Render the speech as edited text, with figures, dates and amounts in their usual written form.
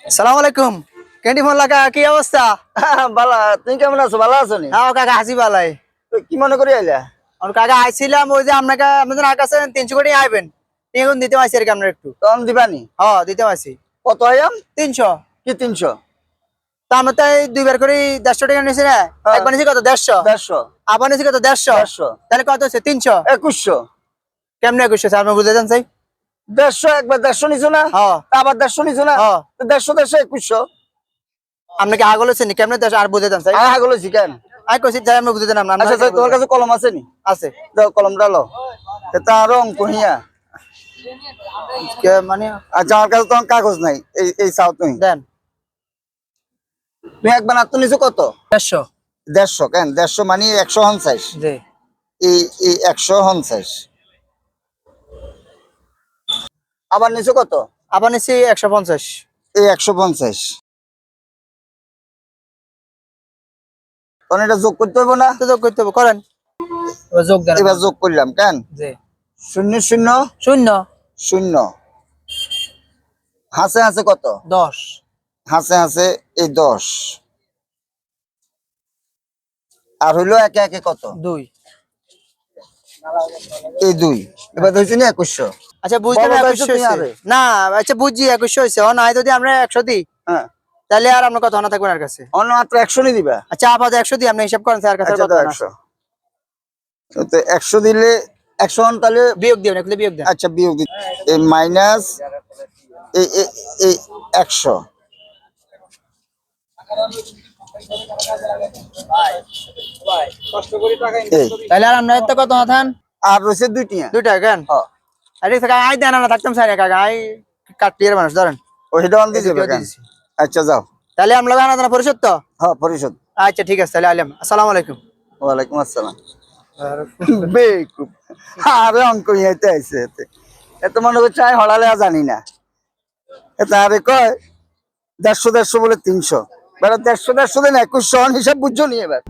সালাম আলাইকুম। Candy phone লাগা কি অবস্থা? বালা, তুমি কেমন আছো? ভালো আছো নি? হ্যাঁ কাকা হাসি বালাই। তো কি মনে করি আইলা? আর কাকা আইছিলাম ওই যে আপনাদের কাছে 300 কোটি আইবেন। এখন দিতে আইছি আর কি আপনার একটু। কম দিবানি? হ্যাঁ দিতে আইছি। কত আয়াম? 300। কি 300? তো আমরা তো এই দুইবার করে 150 টাকা নিয়েছি না? হ্যাঁ। একবার নিয়েছি কত 150। 150 আবার নিয়েছি কত 150। 150 তাহলে কত হচ্ছে 300। 2100। কেমনে 2100 স্যার আপনি বুঝে দেন চাই? 150 একবার 150 নিছো না? হ্যাঁ আবার 150 নিছো না? হ্যাঁ। তো 150 2100। আপনি কি আগল হচ্ছেন কেমনে 10 আর বুঝে দেন চাই? আয় হাগলো শিখেন। আই কইছি যাই আমি বুঝে দেন আপনার। আচ্ছা আচ্ছা, তোমার কাছে কলম আছে নি? আছে। দাও কলমটা লো। এটা আরো অঙ্ক হিয়া। মানে আচ্ছা, আমার কাছে তো কাগজ নাই। এই চাও তুমি। দেন তুমি একবার নাত্তো নিছো কত? 150। 150 কেন? 150 মানে 150। জি। এই 150। আবার নিছো কত? আবার নিয়েছি 150। এই 150। তখন এটা যোগ করতে হবে না? তো যোগ করতে হবে করেন। এবার যোগ দেন। এবার যোগ করলাম কেন? জি। 0 0 শূন্য 0। হাসে হাসে কত? 10। হাসে হাসে এই 10। আর হইলো একে একে কত? 2। এই 2। এবার হয়েছে না 2100। আচ্ছা বুঝতে বলো না তো 2100 তুমি হইছে। আরে। না আচ্ছা বুঝছি 2100 হইছে। ও নাই যদি আমরা 100 দিই হ্যাঁ, তাহলে আর আপনার কথা না থাকবে না কাছে। অন্য মাত্র 100 নি দিবা। আচ্ছা আপাতত 100 দিই আপনি হিসাব করেন স্যার কাছে আচ্ছা কত দাও না 100। তো 100 দিলে 100 হন তাহলে। বিয়োগ দিবেন একটু বিয়োগ দেন। আচ্ছা বিয়োগ দিই। এই মাইনাস এই 100। এই তাহলে আর আমরা তো কত হাতান আর রয়েছে 2 টিয়া। দুইটা কেন? হ্যাঁ, আরে কাকা আই দেন না থাকতাম স্যার কাকা আই কাটিয়ে মানুষ ধরেন। ওইটা অন দিয়ে এই যাবে দুটো কেন? দিয়েছি। আচ্ছা যাও। তাহলে আমরা জানা জানা পরিশোধ তো? হ্যাঁ, পরিশোধ। আচ্ছা ঠিক আছে তাহলে আইলাম। আসসালামু আলাইকুম। ওয়ালাইকুম আসসালাম। বেকুব। আরে অঙ্ক হইতে আইছে এতে। এত মনে করছে আই হড়ালে আর জানি না। এটা আরে কয় 150 বলে 300। বেটা 150 দেন 2100 হিসাব বুঝছো নি এবার?